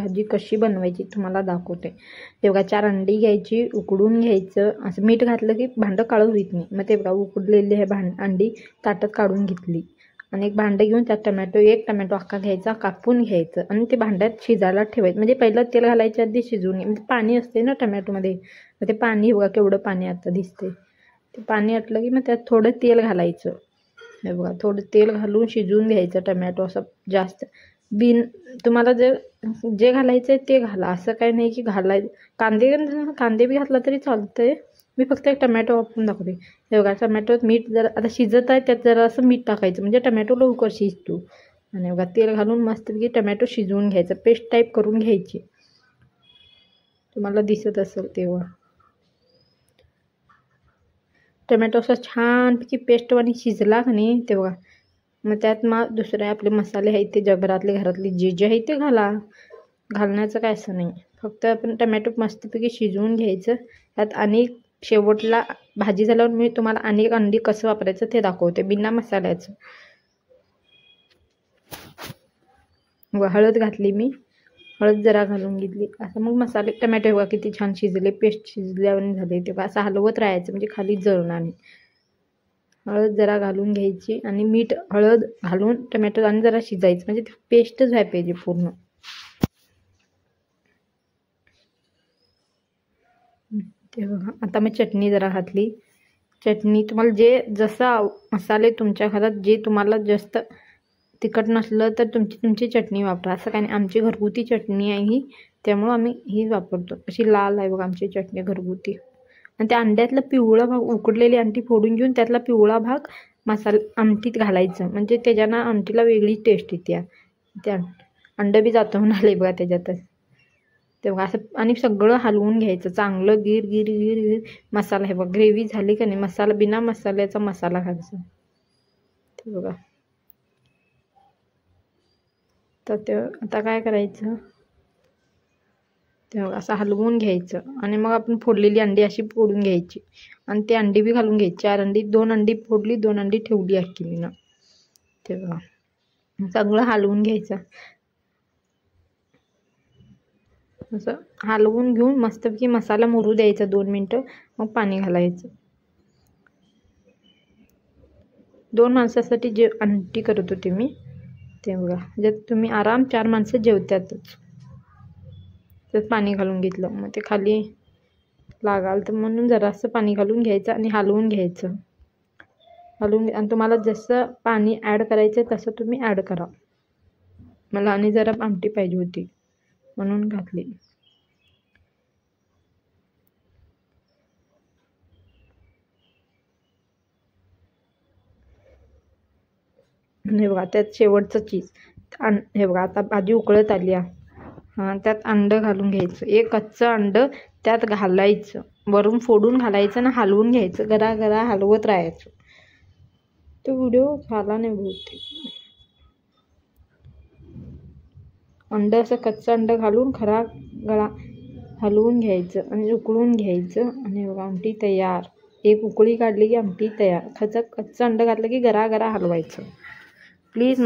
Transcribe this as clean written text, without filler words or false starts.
भाजी कशी बनवायची तुम्हाला दाखवते। ते बघा 4 अंडी घ्यायची, उकडून घ्यायचं, असं मीठ घातलं की भांडं काळं होत नाही। मग ते बघा उकडलेली हे अंडी ताटात काढून घेतली आणि एक भांडं घेऊन त्यात एक टमॅटो अख्खा घ्यायचा, कापून घ्यायचं आणि ते भांड्यात शिजायला ठेवायचं। म्हणजे पहिलं तेल घालायच्या आधी शिजवून म्हणजे पाणी असते ना टमॅटोमध्ये, मग ते पाणी बघा केवढं पाणी आता दिसते। ते पाणी आटलं की मग त्यात थोडं तेल घालायचं। हे बघा थोडं तेल घालून शिजवून घ्यायचं टमॅटो असं जास्त तुम्हाला जे घालायचं आहे ते घाला, असं काही नाही की कांदे बी घातला तरी चालतंय। मी फक्त एक टमॅटो वापरून दाखवते। हे बघा टमॅटोत मीठ जरा आता शिजत आहे त्यात जरा असं मीठ टाकायचं म्हणजे टमॅटो लवकर शिजतो। आणि बघा तेल घालून मस्तपैकी टमॅटो शिजवून घ्यायचं, पेस्ट टाईप करून घ्यायची। तुम्हाला दिसत असेल तेव्हा टमॅटो असं छानपैकी पेस्टवानी शिजला का नाही ते बघा, मग त्यात मग दुसरे आपले मसाले आहेत ते जगभरातले घरातले जे आहे ते घालण्याचं काय असं नाही। फक्त आपण टमॅटो मस्तपैकी शिजवून घ्यायचं। त्यात आणि शेवटला भाजी झाल्यावर मी तुम्हाला अनेक अंडी कसं वापरायचं ते दाखवते बिना मसाल्याचं। हळद घातली मी, हळद जरा घालून घेतली, असं मग मसाले टमॅटो बघा किती छान शिजले, पेस्ट शिजल्यावर झाले ते असं हलवत राहायचं म्हणजे खाली जळणार नाही। हळद जरा घालून घ्यायची आणि मीठ हळद घालून टमॅटो आणि जरा शिजायचं म्हणजे ती पेस्टच व्हायला पाहिजे पूर्ण। ते बघा आता मी चटणी जरा घातली। चटणी तुम्हाला जसा मसाले तुमच्या घरात जे तुम्हाला जास्त तिखट नसलं तर तुमची चटणी वापरा, असं काही नाही। आमची घरगुती चटणी आहे ही, त्यामुळं आम्ही ही वापरतो। अशी लाल आहे बघा आमची चटणी घरगुती। आणि त्या अंड्यातला पिवळा भाग उकडलेली अंडी फोडून घेऊन त्यातला पिवळा भाग आमटीत घालायचं म्हणजे त्याच्यानं आमटीला वेगळी टेस्ट येते। त्या अंडं बी जातं म्हणाले बघा त्याच्यातच। तेव्हा असं आणि सगळं हलवून घ्यायचं चांगलं गिर गिर गिर गिर मसाला हे बघा ग्रेव्ही झाली का नाही, मसाला बिना मसाल्याचा मसाला घालायचा ते बघा। तर ते आता काय करायचं तेव्हा असं हलवून घ्यायचं आणि मग आपण फोडलेली अंडी अशी फोडून घ्यायची आणि ते अंडी बी घालून घ्यायची। 4 अंडी 2 अंडी फोडली, 2 अंडी ठेवली अख्खी मी ना। तेव्हा चांगलं हलवून घ्यायचं, असं हलवून घेऊन मस्तपैकी मसाला मुरू द्यायचा 2 मिनटं, मग पाणी घालायचं। 2 माणसासाठी जे आमटी करत होते मी ते बघा, म्हणजे तुम्ही आराम 4 माणसं जेवत्यातच। त्यात पाणी घालून घेतलं, मग ते खाली लागाल तर म्हणून जरासं पाणी घालून घ्यायचं आणि हलवून घ्यायचं। आणि तुम्हाला जसं पाणी ॲड करायचं तसं तुम्ही ॲड करा। मला आणि जरा आमटी पाहिजे होती म्हणून घातली। हे बघा त्यात शेवटचं चीज हे बघा आता भाजी उकळत आली आहे। हां त्यात अंडं घालून घ्यायचं, एक कच्चं अंडं त्यात घालायचं, वरून फोडून घालायचं आणि हलवून घ्यायचं, गरा गरा हलवत राहायचं। तो व्हिडिओ झाला नाही बहुतेक। अंडं असं कच्चं अंडं घालून गरा हलवून घ्यायचं आणि उकळून घ्यायचं आणि बघा आमटी तयार। एक उकळी काढली की आमटी तयार। कच्चं अंडं घातलं की गरा गरा हलवायचं। प्लीज